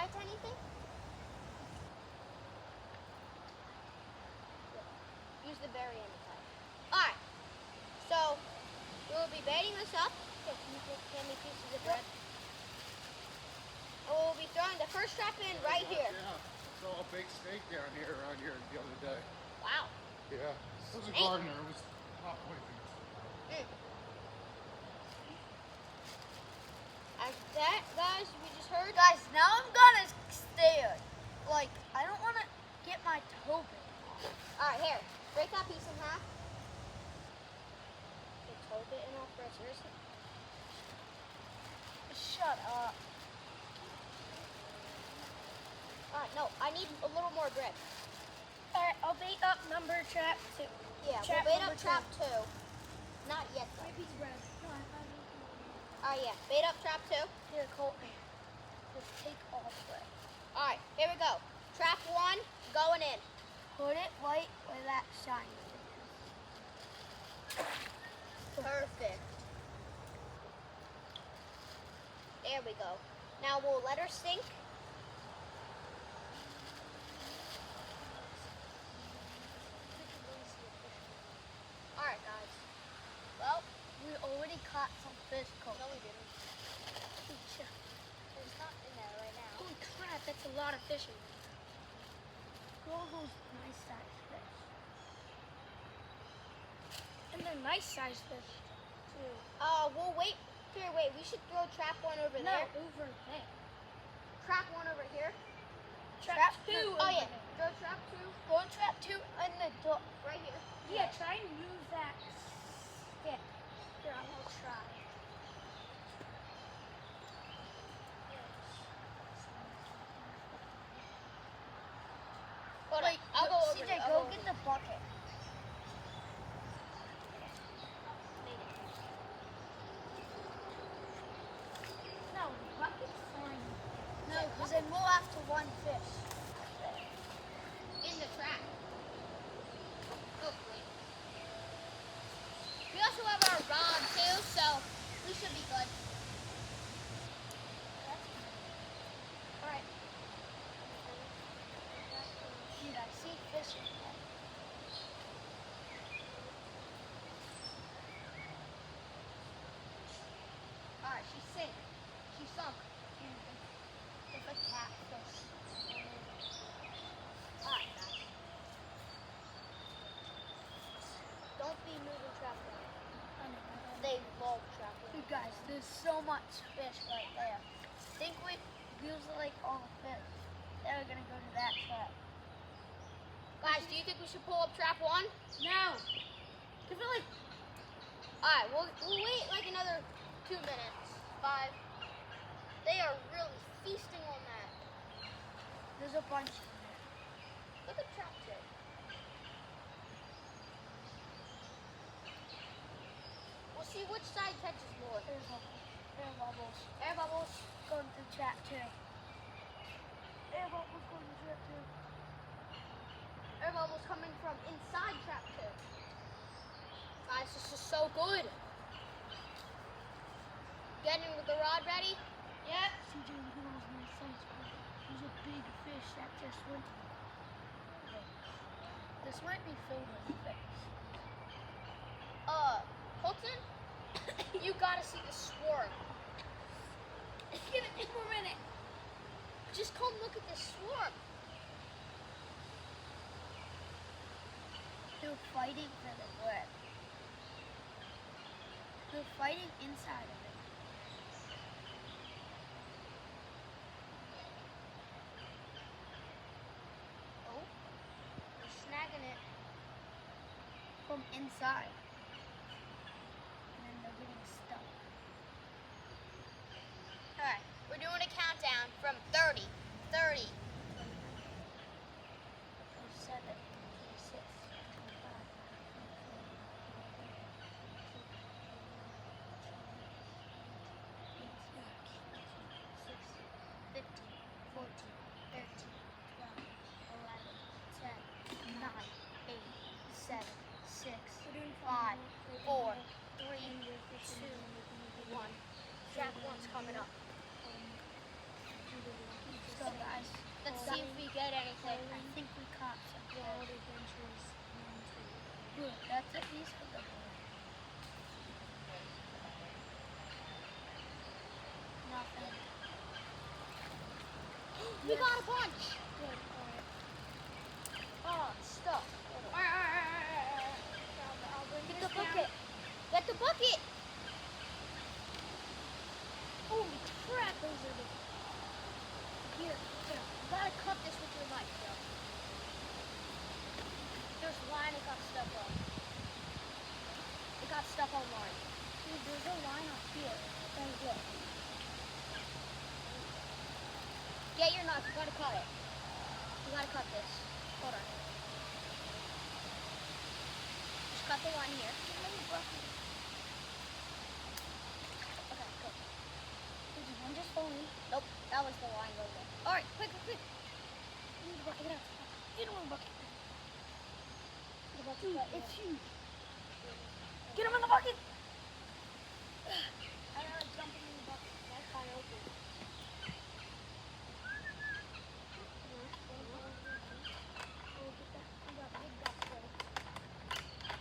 bite anything? Use the berry in the time. Alright, so we'll be baiting this up. Here, can you hand me pieces of bread? And we'll be throwing the first trap in right here. Yeah, I saw a big snake down here around here the other day. Wow. Yeah, it was a gardener. It was not poisonous. After that, guys, we just heard. Guys, now I'm gonna stare. Like, I don't want to get my toe bit. Alright, here. Break that piece in half. Get toe bitten off for us. Seriously? Shut up. Alright, no, I need a little more bread. Alright, I'll bait up number trap 2. Yeah, Trap we'll bait number up trap 2. Not yet, though. My piece of bread. No, Alright, yeah. Bait up trap 2. Here, Colton. Just take all the bread. Alright, here we go. Trap 1, going in. Put it right where that shine is. Perfect. There we go. Now we'll let her sink. Alright, guys. Well, We already caught some fish, Colton. no, we didn't. There's not in there right now. Holy crap, that's a lot of fish in there. Look at all those nice sized fish. And they're nice sized fish, too. We'll wait. Here, wait. We should throw trap 1 over No, there. over there. Trap 1 over here. Trap 2 Oh, over yeah. there. Throw trap 2 Go on trap 2 in the door. right here. Yeah, try and use that stick. Here, I'm gonna try. Hold on. I'll go over CJ, there. go get the bucket. No, the bucket's fine. No, because then we'll have to one fish. In the trap. Hopefully. We also have our rod too, so we should be good. Alright. Dude, I see fish in there. Alright, she sank. She sunk. It's a catfish. Alright, guys. Don't be moving trap one. They love trap one. Dude, guys, there's so much fish right there. I think we use like all the fish. They're gonna go to that trap. Guys, do you think we should pull up trap 1? No. Give it like Alright, we'll wait like another 2 minutes. 5. They are really feasting on that. there's a bunch in there. Look at trap 2. We'll see which side catches more. There's bubbles. Air bubbles. Air bubbles. Going to trap 2. Air bubbles going to trap 2. Air bubbles coming from inside trap 2. Guys, this is so good. Getting with the rod ready? Yep. CJ, look at those nice size fish. There's a big fish that just went. Okay. This might be filled with fish. Colton, you gotta see the swarm. Give it 1 more minute. Just come look at this swarm. They're fighting for the bread. They're fighting inside of it. Oh, they're snagging it. From inside. And then they're getting stuck. Alright, we're doing a countdown from 30. 30. 7, 6, 15, 14, 13, 12, 11, 10, 9, 8, 7, 6, 5, 4, 3, 2, 1. Trap 1's coming up. Stop. bite anything. I think we caught some wild adventures. Good. That's at least a good one. Nothing. We got a bunch. Good. Alright. Oh, stuck. Alright. I'll bring Get this the down. bucket. Get the bucket. Holy crap, those are the... Here. You gotta cut this with your knife, bro. There's line it got stuck on. It got stuck on line. Dude, there's a line up here. Then look. Get your knife. You gotta cut it. You gotta cut this. Hold on. Just cut the line here. Okay, good. Did you want just fall in? Nope, that was the line right there. All right, quick. Get in the bucket. Get in the bucket. The bucket's Dude, right here. it's huge. Get him in the bucket. I gotta jump in the bucket. That's kind of open.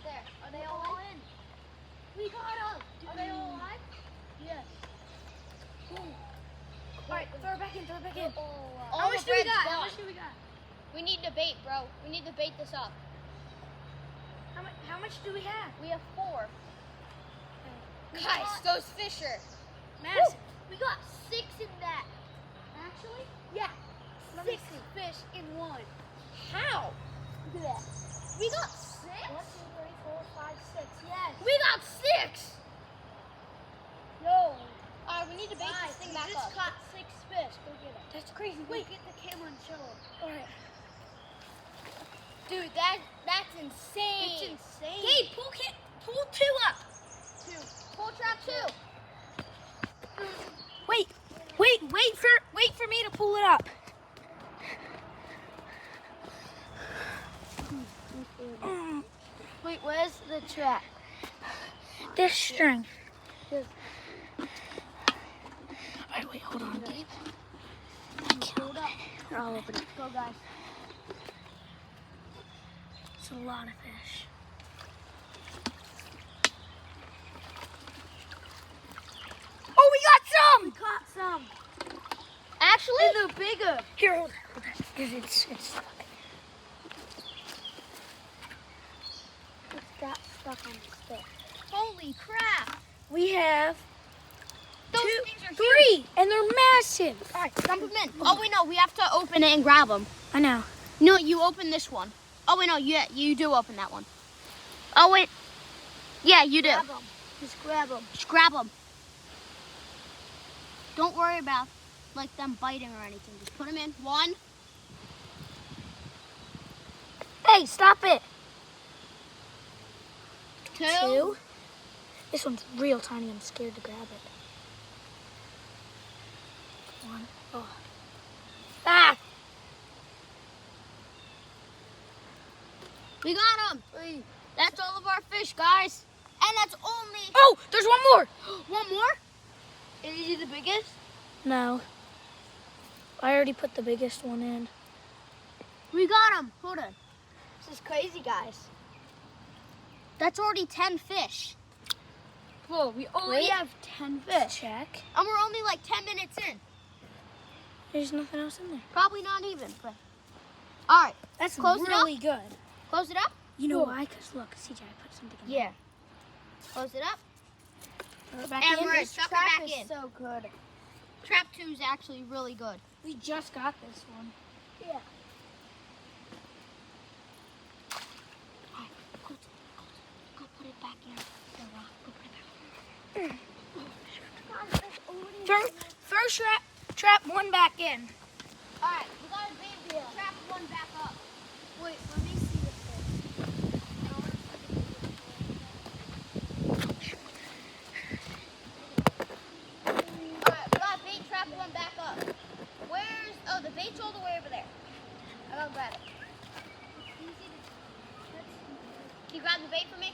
There. Are they all in? We got him. Are they all alive? Yes. Boom. Alright, throw it back in. All How the much do we bread's got? gone. How much do we got? We need to bait, bro. We need to bait this up. How much do we have? We have 4. We Guys, got those fish are massive. We got 6 in that. Actually? Yeah. Let me 6 see. fish in one. How? Look at that. We got 6? 1, 2, 3, 4, 5, 6. Yes. We got 6! Yo. Alright, we need to bait this thing back we just up. caught 6 fish. Go get it. That's crazy. Wait, get the camera and show them. Alright. Dude, that's insane. It's insane. Gabe, pull 2 up. 2. Pull trap 2. Wait for me to pull it up. Wait, where's the trap? This string. Alright, wait, hold on, Gabe. Hold up. I'll open it. Go, guys. It's a lot of fish. Oh, we got some! We caught some. Actually, And they're bigger. Here, hold on. Because it's stuck. It got stuck on the stick. holy crap. We have Those 2, things are 3, and they're massive. All right, dump them in. Oh, wait, no, we have to open it and grab them. I know. No, you open this one. Oh, wait, no, you do open that one. Oh, wait. Yeah, you do. Grab them. Just grab them. Just grab them. Don't worry about, like, them biting or anything. Just put them in. 1. Hey, stop it. 2. This one's real tiny. I'm scared to grab it. 1. Oh. Ah! We got them. 3. That's all of our fish, guys. And that's only... Oh, there's one more. One more? Is he the biggest? No. I already put the biggest one in. We got them. Hold on. This is crazy, guys. That's already 10 fish. Whoa, we only have 10 fish. Check. And we're only like 10 minutes in. There's nothing else in there. Probably not even, but... All right, That's Close it really good. close it up. You know Cool. why? Because look, CJ, I put something in. Yeah. Close it up. Throw it back And in. we're This stuck it trap back is in. so good. Trap 2 is actually really good. We just got this one. Yeah. Go put it back in. The rock. Go put it back. Throw trap 1 back in. All right, we got a baby. Trap 1 back up. Wait, let me see the fish. All right, we got bait trap 1 back up. Where's... Oh, the bait's all the way over there. I gotta grab it. Can you grab the bait for me?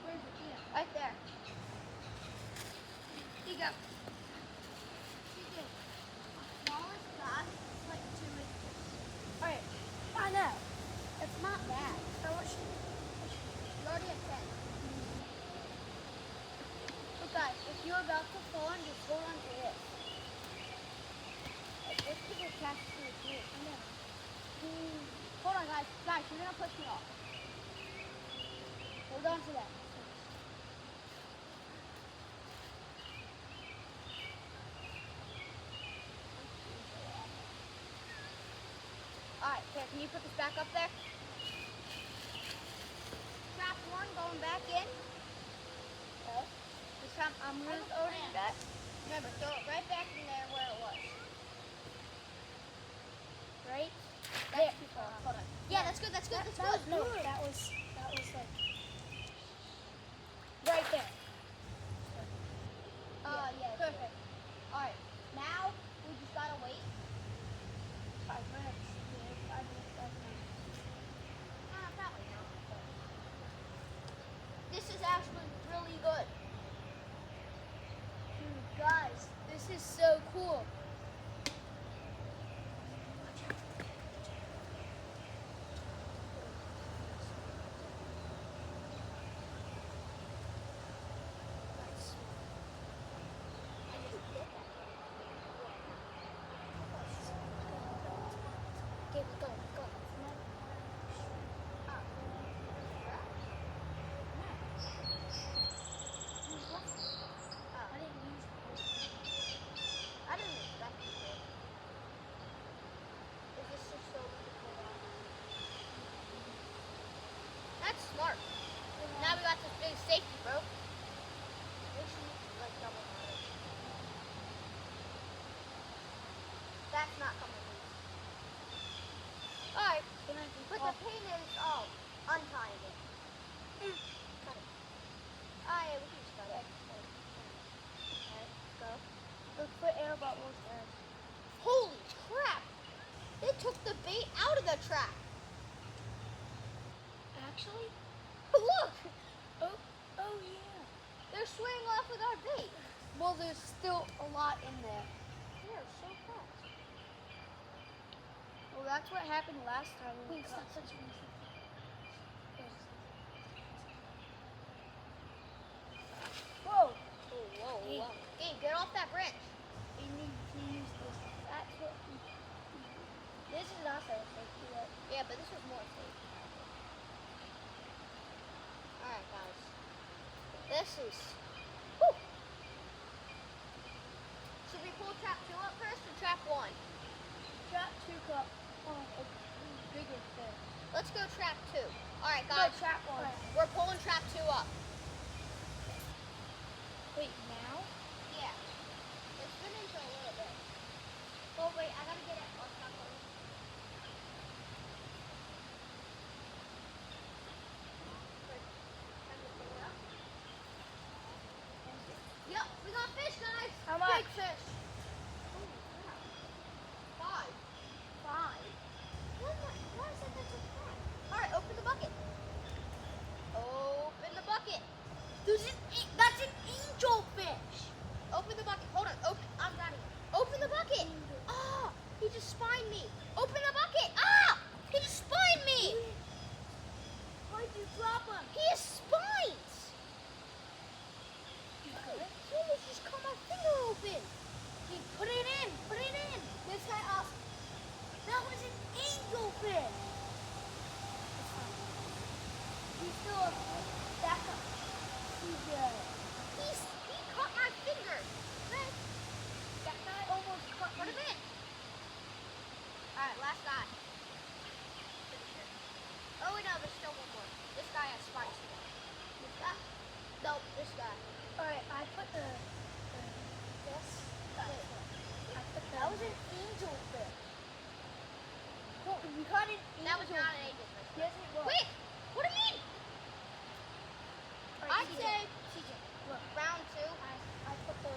Where's it? Yeah. Right there. Here you go. Smallest bass is like 2 inches. Alright, Hold on, guys. Guys, you're gonna push me off. Hold on to that. Alright, here, can you put this back up there? Trap one going back in. Okay. This time I'm gonna throw it in back. Remember, throw it right back in there where it was. Right? There. Hold on. Yeah, that's good, that's good, that's good. No, that was like right there. Yeah, perfect. Alright, now we just gotta wait. 5 minutes. Yeah, 5 minutes. Probably not. This is actually really good. Dude, guys, this is so cool. Okay, go. I didn't expect it to. Is this just so beautiful? That's smart. Now we got this big safety, bro. Make sure you like double on it. That's not coming loose. Alright, but the pain is untying it. Cut it. Ah, yeah, we can just cut it. Alright, go. Look for air bubbles there. Holy crap! They took the bait out of the trap. Actually? Look! Oh yeah. They're swimming off with our bait. Well, there's still a lot in there. They're so fast. Well, that's what happened last time. Wait, stop touching me. Whoa! Whoa. Hey, get off that branch. We need to use this. That's what we. This is not so safety yet. Yeah, but this was more safe. Alright, guys. This is... Whew. Should we pull trap 2 up first or trap 1? Trap 2 cup on a bigger fish. Let's go trap 2. Alright, No, guys. trap 1. We're pulling trap 2 up. Wait, now? Yeah. It's been into a little bit. Oh, wait, I gotta get it. Oh, it's not going. Yep, we got fish, guys. How much? Big fish. Holy crap. 5. 5. Why is that so fast? Alright, open the bucket. Open the bucket. That's an angel fish. Open the bucket. Hold on. I'm grabbing it. Open the bucket. Ah, he just spined me. Open the bucket. Ah, he just spined me. Why'd you drop him? He has spines. He almost just cut my finger open. Put it in. Put it in. This guy also. That was an angel fish. He's still back up. He cut my finger. Man, That guy almost cut put him in. All right, last guy. Oh wait, no, there's still one more. This guy has spines. This guy? Nope, this guy. Alright, I put this. That was an angel fish. Well, we caught an angel. That was not an angel fish. Yes, it was. Quick! What do you mean? Alright, I'd say look, round 2. I put the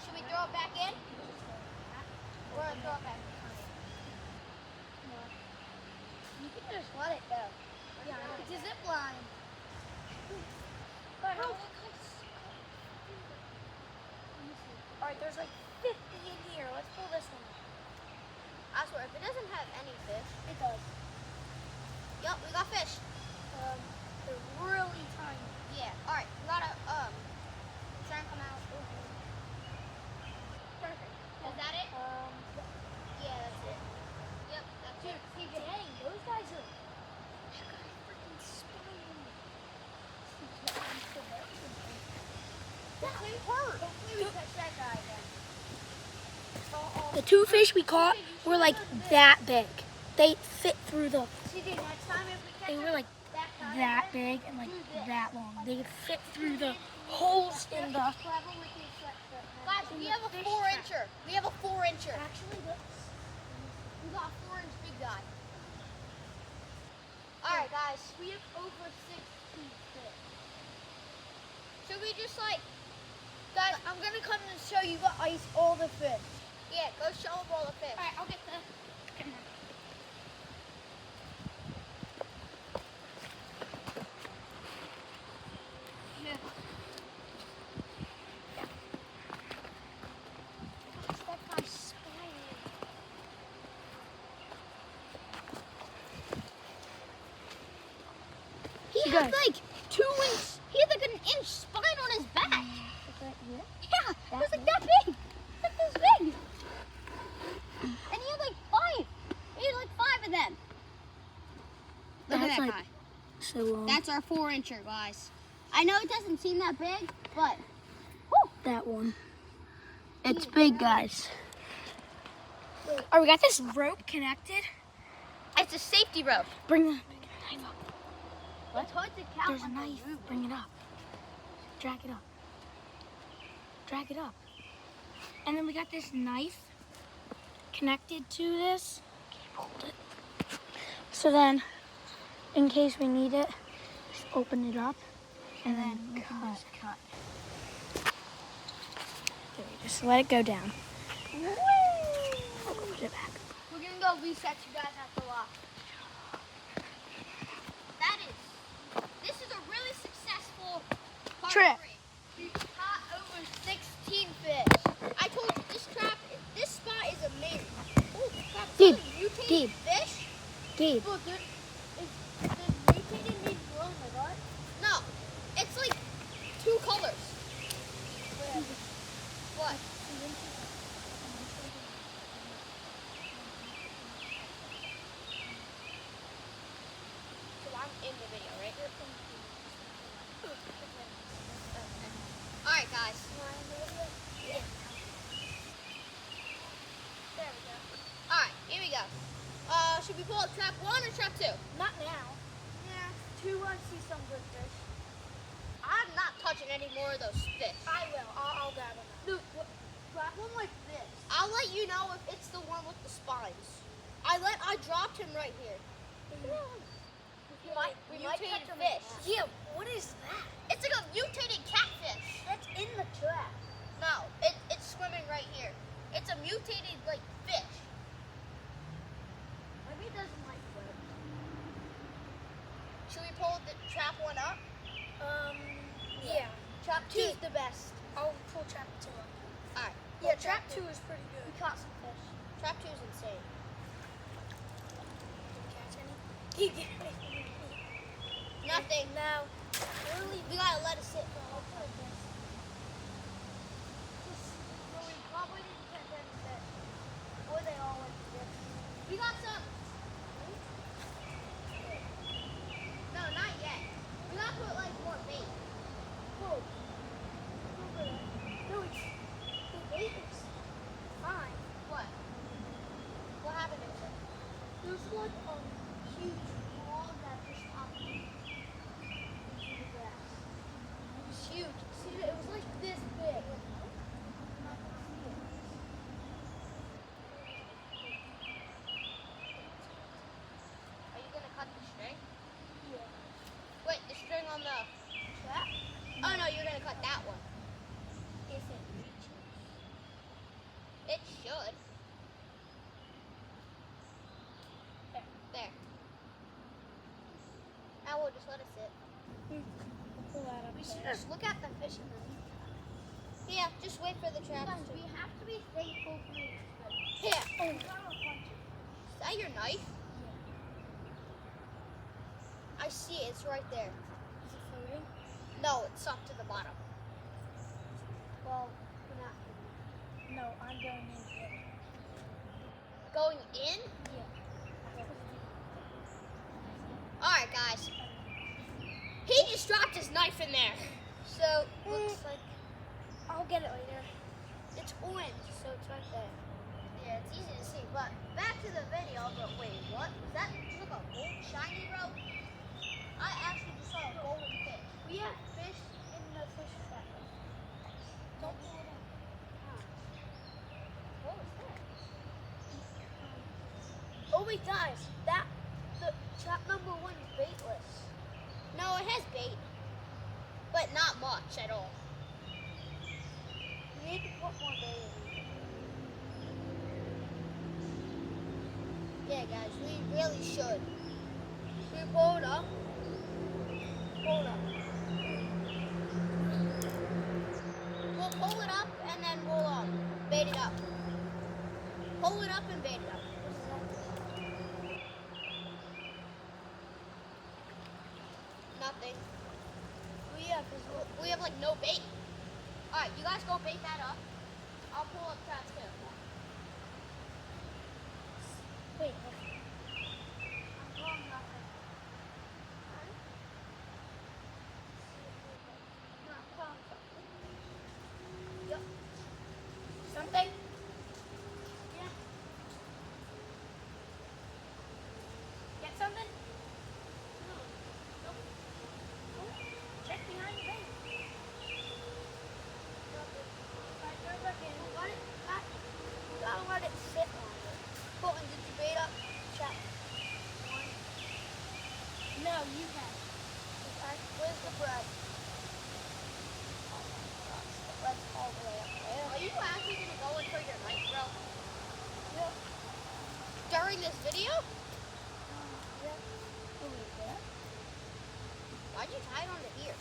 Should we throw it back in? We're gonna throw it back in. No. You can just let it go. Yeah, it's a zip line. Alright, there's like 50 in here. Let's pull this one. I swear, if it doesn't have any fish. It does. Yup, we got fish. They're really tiny. Yeah. Alright, we gotta try and come out. Perfect. Is that it? Yeah, that's it. Yep, that's The 2 fish we caught were like that big. They fit through the. CJ, next time if we catch They were like that that big and like that long. They could fit through the holes in the. Guys, we have a 4-incher. We have a 4-incher. Actually, We got a 4-inch big guy. Alright, guys. We have over 16 fish. Should we just like... Guys, I'm going to come and show you the ice, all the fish. Yeah, go show them all the fish. Alright, I'll get the camera. Yeah. That guy's spiny. He had like 2 inch, he had like an inch spine on his back. Yeah, it was like that big. Like this big. And he had like 5. He had like 5 of them. Look at That's that like guy. so long. That's our 4-incher, guys. I know it doesn't seem that big, but That one. It's big, guys. Alright, we got this rope connected. it's a safety rope. Bring the knife up. Let's hold the cow. There's a knife. Bring it up. Drag it up. Drag it up. And then we got this knife connected to this. Hold it. So then, in case we need it, just open it up and then cut. There, we just let it go down. I'll go put it back. We're gonna go reset you guys at the lock. This is a really successful part Trip. 3. We caught over 16 fish. I told you this spot is amazing. Oh crap! Gabe, Mutated Gabe. fish? Gabe, Look, does mutated mean glow in the dark? No, it's like 2 colors. What? So I'm in the video, right? Alright, guys. Yeah. There we go. Alright, here we go. Should we pull up trap 1 or trap 2? not now. Yeah, 2 I see some good fish. I'm not touching any more of those fish. I will. I'll grab them. Dude, trap 1 like this. I'll let you know if it's the one with the spines. I dropped him right here. Mutated fish. Yeah, what is that? It's like a mutated catfish. That's in the trap. No, it's swimming right here. It's a mutated like fish. Maybe it doesn't like swim. Should we pull the trap 1 up? Yeah. Trap 2 is the best. I'll pull trap 2 up. Alright. Yeah, trap 2 is pretty good. We caught some fish. Trap 2 is insane. Did you catch any? Nothing. No. We gotta let it sit for a whole second. We probably didn't catch any fish. Or they all went to dip. We got some. No, not yet. We gotta put like more bait. Whoa. No, the bait is fine. What? What happened to it? There's like a huge log that just popped into the grass. It was huge. See, it was like this big. Are you gonna cut the string? Yeah. Wait, the string on the trap? Oh no, you're gonna cut that one. If it reaches. It should. There. Now we'll just let it sit. Pull that up. We should just look at the fish in the meantime. Yeah, just wait for the trap. We have to be thankful for each other. Here. Oh. Is that your knife? I see it. It's right there. Is it floating? No, it's sunk to the bottom. Well, we're not. No, I'm going in here. Going in? Yeah. Alright, guys. He just dropped his knife in there. So, looks like I'll get it later. it's orange, so it's right there. Yeah, it's easy to see. But back to the video. But wait, what? Was that look a gold shiny, bro? I actually just saw a golden fish. We have fish in the fish trap. Don't pull it in. What was that? Oh wait, guys, the trap number 1 is baitless. No, it has bait, but not much at all. We need to put more bait in. Yeah, guys, we really should. Should we pull it up? Pull it up. We'll pull it up and then we'll bait it up. Pull it up and bait it up. Nothing. Oh yeah, because We have like no bait. All right, you guys go bait that up. I'll pull up traps too. wait. I'm pulling nothing. No, I'm pulling something. Yep. Something? Yeah. Get something? No. Nope. Oh, check behind the bait. Alright, throw it back in. Let it back. You gotta let it sit longer. Colton, did you bait up trap 1? No, you have. Where's the bread? Oh my gosh, the bread's all the way up there. Are you actually gonna go and put your knife, bro? Yep. During this video? Yep. Oh, wait, there? Why'd you tie it onto here?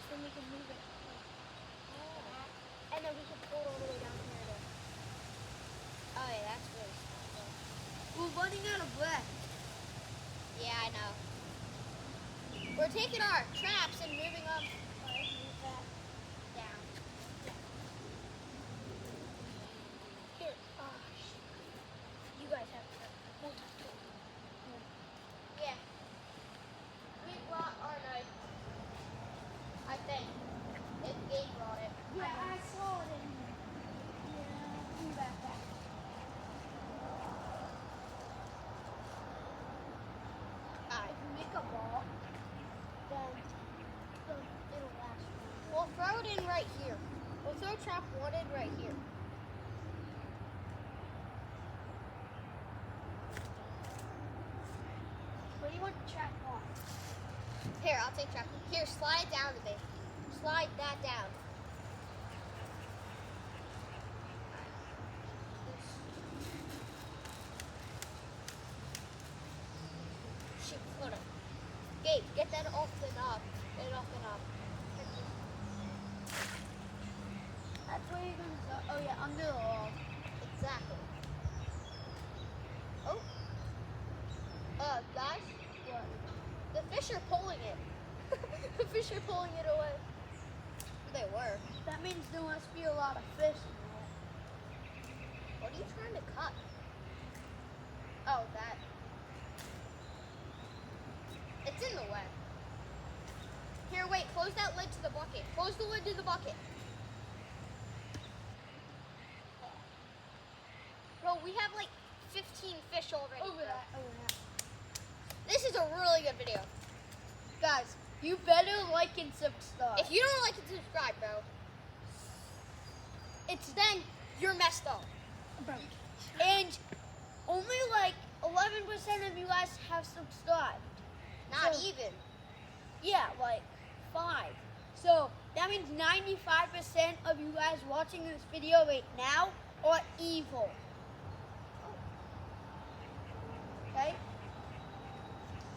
So we can move it. And then we can pull it all the way down here. Then. Oh yeah, that's really smart. We're running out of bread. Yeah, I know. We're taking our traps and moving them Alright, move that. down. Here. You guys have to. Yeah. We brought our knife. I think. If Gabe brought it. Yeah, I saw it in here. Yeah, move that back. Alright. If you make a ball, then it'll last. We'll throw it in right here. We'll throw trap 1 in right here. Where do you want trap 1? Here, I'll take trap 1. Here, slide it down a bit. Slide that down. Shoot, hold on. Gabe, get that off the knob. Get it off the knob. That's where you're gonna go. Oh yeah, under the log. Exactly. Oh. Guys, What? the fish are pulling it. The fish are pulling it away. They were. That means there must be a lot of fish in there. What are you trying to cut? Oh, that. It's in the way. Here, wait. Close that lid to the bucket. Close the lid to the bucket. Bro, we have like 15 fish already. Over that. This is a really good video. Guys, you better like and subscribe. If you don't like and subscribe, bro, then you're messed up. And only like 11% of you guys have subscribed. Not So- even. Yeah, like 5. So that means 95% of you guys watching this video right now are evil. Okay?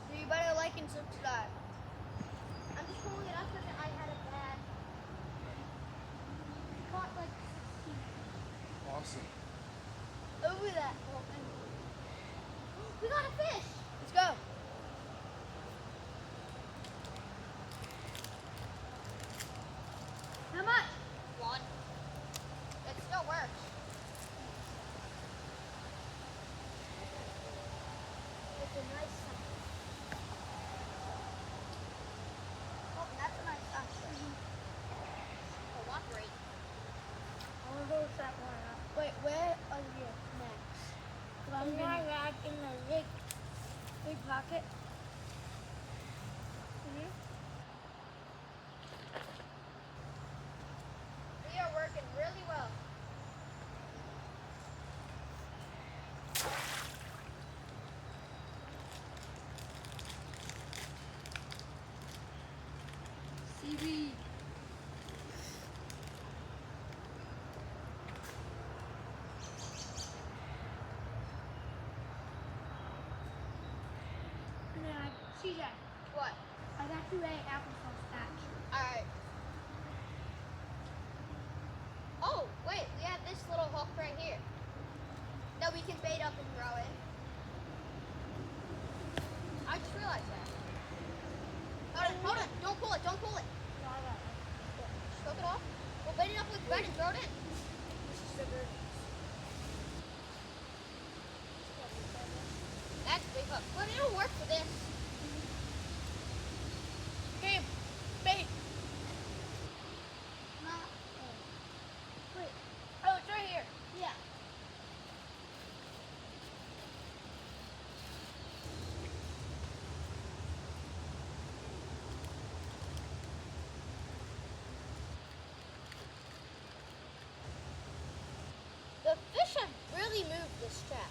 So you better like and subscribe. I'm just pulling it up because I had a bad. Caught like Awesome. over that. We got a fish. Let's go. How much? 1. It still works. It's a nice size. Oh, that's a nice size. Cooperate. I want to hold that one up. Wait, working really well. Seaweed. CJ, What? I got you a applesauce patch. Alright. Oh, wait, we have this little hook right here that we can bait up and throw in. I just realized that. Hold on, don't pull it, don't pull it. No, I got it. Just hook it off. We'll bait it up with bread and throw it in. This is sugar. That's a big hook. But it'll work for this. Hey, bait. Wait. Oh, it's right here. Yeah. The fish have really moved this trap.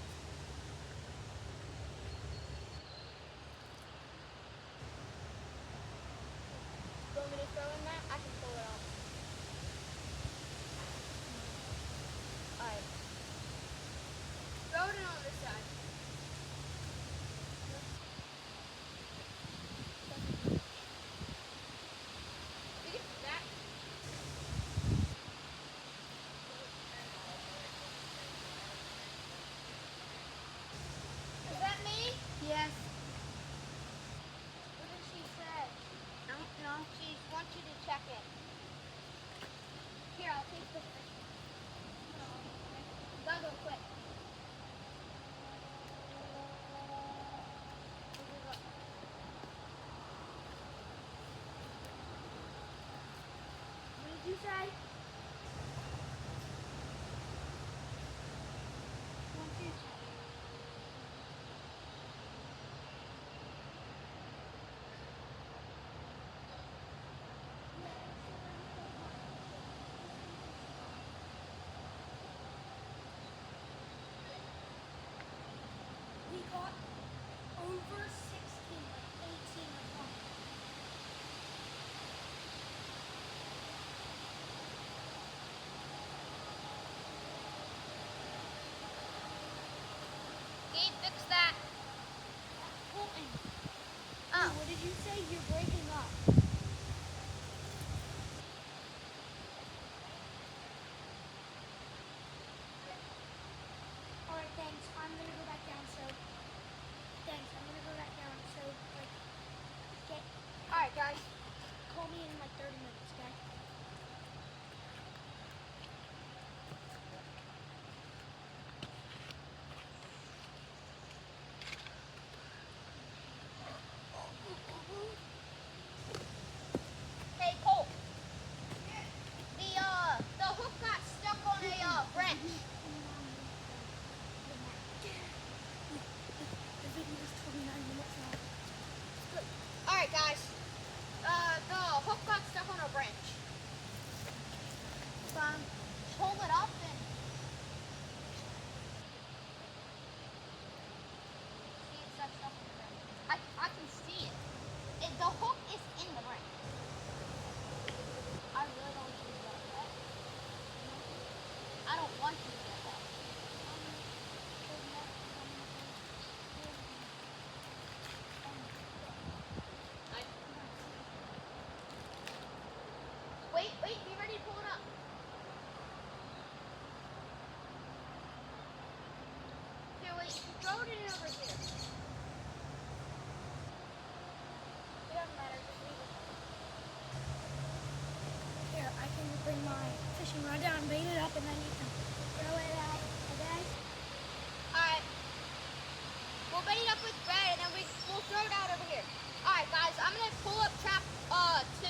You want me to throw in that? I can pull it off. Alright. Throw it in on this side. You can do that. Is that me? Yes. What did she say? I don't know. She wants you to check in. Here, I'll take the fish. You gotta go quick. What did you say? We caught over 16, like 18 or 20. Gabe, fix that. Colton, Oh. what did you say? You're breaking up. Alright, thanks. I'm gonna go back down, so thanks. I'm gonna go back down, so like get Alright, guys. call me in like 30 minutes, okay? Hey, Cole. The hook got stuck on a branch. The video is 29 minutes long. Alright, guys. The hook got stuck on a branch. Pull it up and see it's stuck on the branch. I can see it. The hook is in the branch. I really don't want you to get that. I don't want you to get that. Wait, be ready to pull it up. Here, wait, throw it in over here. It doesn't matter, just leave it. Here, I can bring my fishing rod down, bait it up, and then you can throw it out, okay? Alright. We'll bait it up with bread and then we'll throw it out over here. Alright guys, I'm gonna pull up trap 2.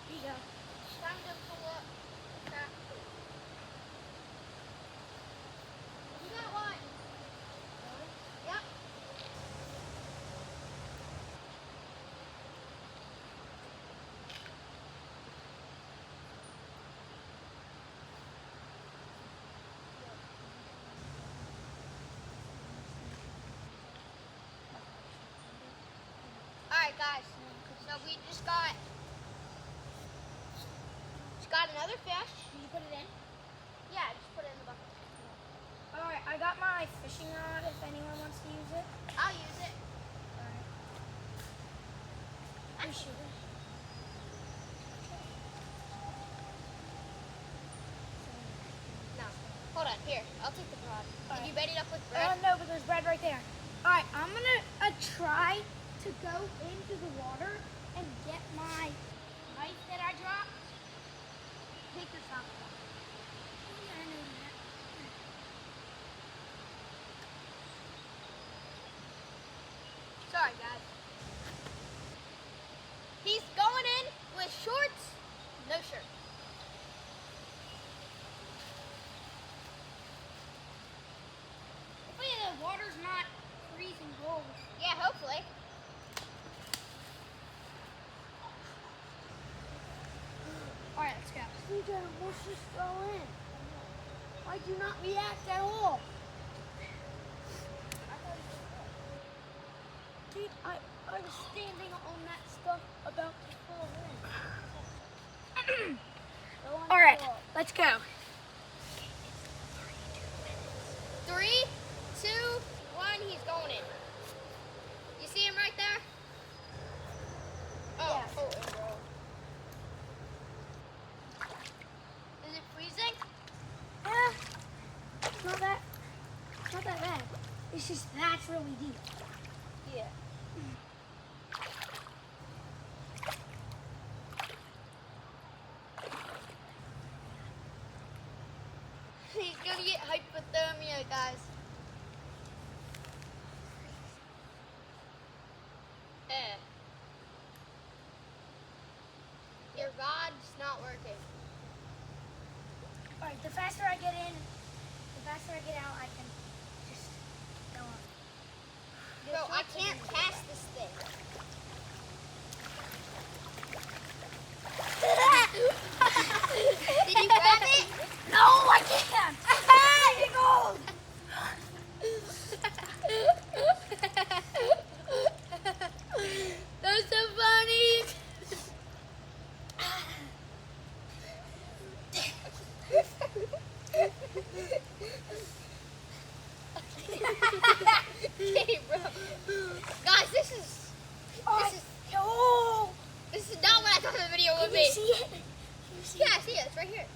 Here you go. Time to pull up trap 2. You got one. Yep. guys, so we just got another fish. Did you put it in? Yeah, just put it in the bucket. Alright, I got my fishing rod if anyone wants to use it. I'll use it. Alright. I'm sure. No. Hold on, here. I'll take the rod. Did you bait it up with bread? No, but there's bread right there. Alright, I'm gonna try to go into the water and get my knife that I dropped. Take this off. Oh, yeah, I know that. Sorry, guys. He's going in with shorts, no shirt. Hopefully the water's not freezing cold. Yeah, hopefully. Alright, let's go. CJ, let's just go in. Why do you not react at all? Dude, I was standing on that stuff about to fall in. Alright, let's go. 3, 2, 1, he's going in. You see him right there? Oh, Yes. oh, bro. Is it freezing? Yeah, it's not that bad. It's just that's really deep. Yeah. He's gonna get hypothermia, guys. Your rod's not working. Alright, the faster I get in, the faster I get out, I can just go on. Bro, I can't cast this thing. Did you grab it? No, I can't! It's getting old! That's so funny. Okay, bro. Guys, this is Oh! this is not what I thought the video would Can be. you see it? Can you see Yeah, I see it. It's right here.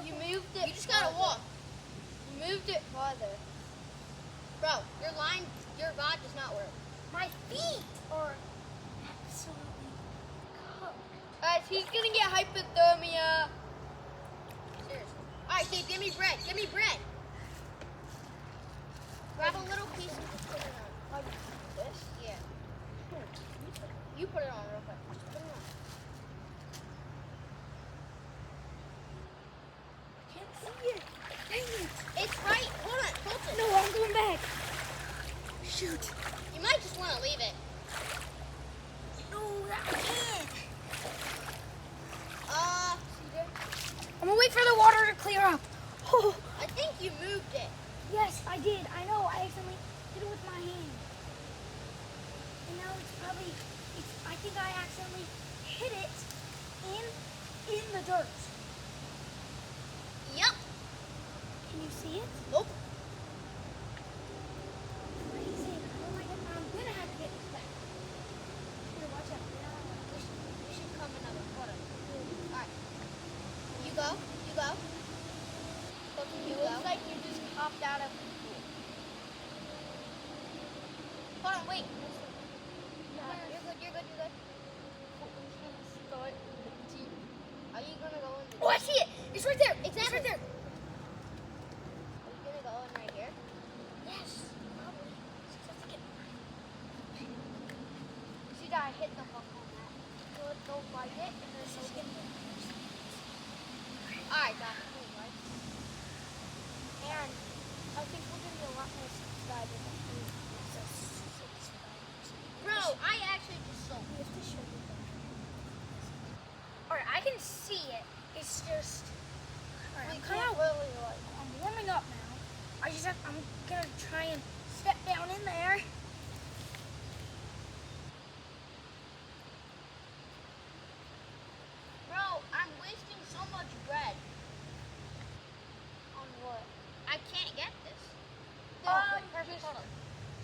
You moved it. You just gotta walk. You moved it farther. Bro, your rod does not work. My feet are absolutely cooked. Guys, he's gonna get hypothermia. Seriously. Alright, Dave, give me bread. Give me bread. Grab a little piece and just put it on. This? Yeah. You put it on real quick. Just put it on. Can't see it. Dang it. It's right. Hold on. Hold it. No, I'm going back. Shoot. You might just want to leave it. No, I can't. CJ? I'm gonna wait for the water to clear up. Oh, I think you moved it. yes, I did. I know. I accidentally did it with my hand. And now I think I accidentally hit it in the dirt. Yep. Can you see it? Nope. Crazy. Oh my god, I'm gonna have to get this back. Here, watch out. We should come another. Hold on. Alright. You go. You go. You looks like you just popped out of the pool. Hold on, wait. You're good, you're good, you're good. Start with the T. Are you gonna go in the Oh, I see it. It's right there. It's right there. Are you gonna go in right here? Yes. Probably. Just have to get. See that I hit the hook on that. So let's go bite it and then Just go get there. Alright, guys. And I think we're gonna be a lot more subscribers. Bro, I actually just sold. You have to show me that. Alright, I can see it. It's just. Alright, I'm kind of. I'm warming up now. I'm gonna try and step down in there.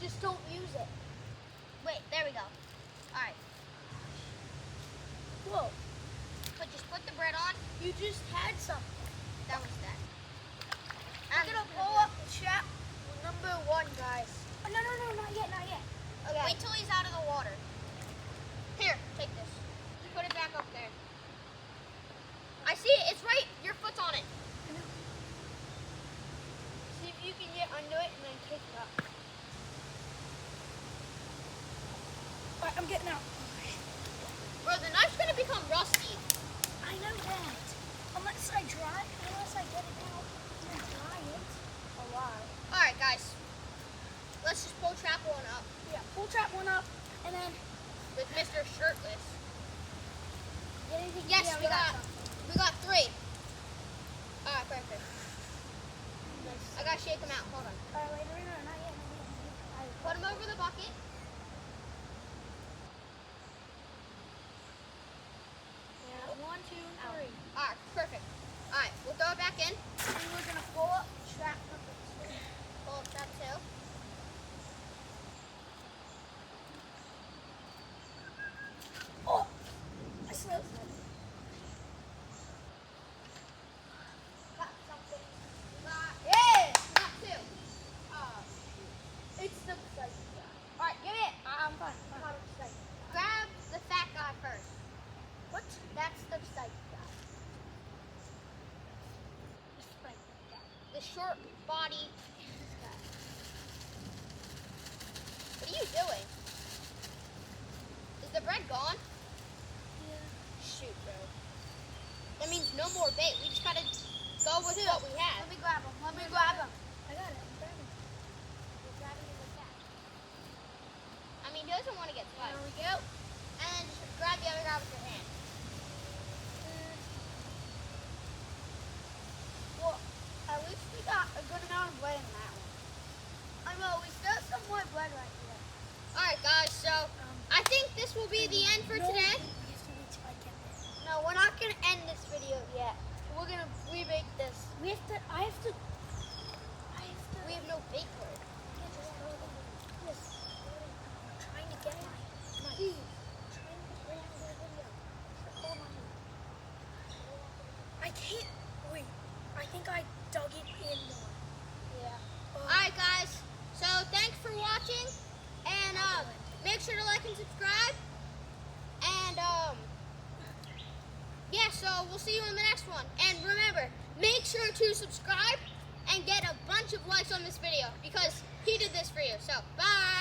Just don't use it. Wait, there we go. Alright. Whoa. But just put the bread on. You just had something. That was that. I'm gonna pull up trap number 1, guys. Oh, no, not yet. Okay. Wait till he's out of the water. Here, take this. Put it back up there. I see it. It's right. Your foot's on it. See if you can get under it and then kick it up. Alright, I'm getting out. Bro, the knife's gonna become rusty. I know that. Unless I get it out and dry it a lot. Alright, guys. Let's just pull trap 1 up Yeah, pull trap 1 up and then with Mr. Shirtless. get anything. Yes, yeah, we got 3. Alright, perfect. Nice. I gotta shake them out. Hold on. Alright, wait, no, not yet. Put them over the bucket. Yeah, 1, 2, 3. Alright, perfect. Alright, we'll throw it back in. And we're gonna pull up trap number 2. Pull up trap 2. Oh! I slipped. Got something. Yeah! Not 2. It's the psych guy. Alright, give it. I'm fine. Grab the fat guy first. What? That's the psych guy. The psych guy. The short body guy. What are you doing? Is the bread gone? Yeah. Shoot, bro. That means no more bait. We just gotta go with what we have. Let me grab him. I got it. I'm grabbing. We're grabbing it like that. I mean, he doesn't want to get spiked. There we go. And just grab the other guy with your hand. Well, at least we got a good amount of bread in that one. I know, we still have some more bread right here. Alright, guys, so I think this will be the end for today. No, we're not going to end this video yet. We're going to remake this. I have to. We have no bait for it. I'm trying to get my key. Hold on. I can't. Wait. I think I dug it in more. Yeah. Alright, guys, so thanks for watching. And make sure to like and subscribe. And yeah, so we'll see you in the next one. And remember, make sure to subscribe and get a bunch of likes on this video because he did this for you. So, bye.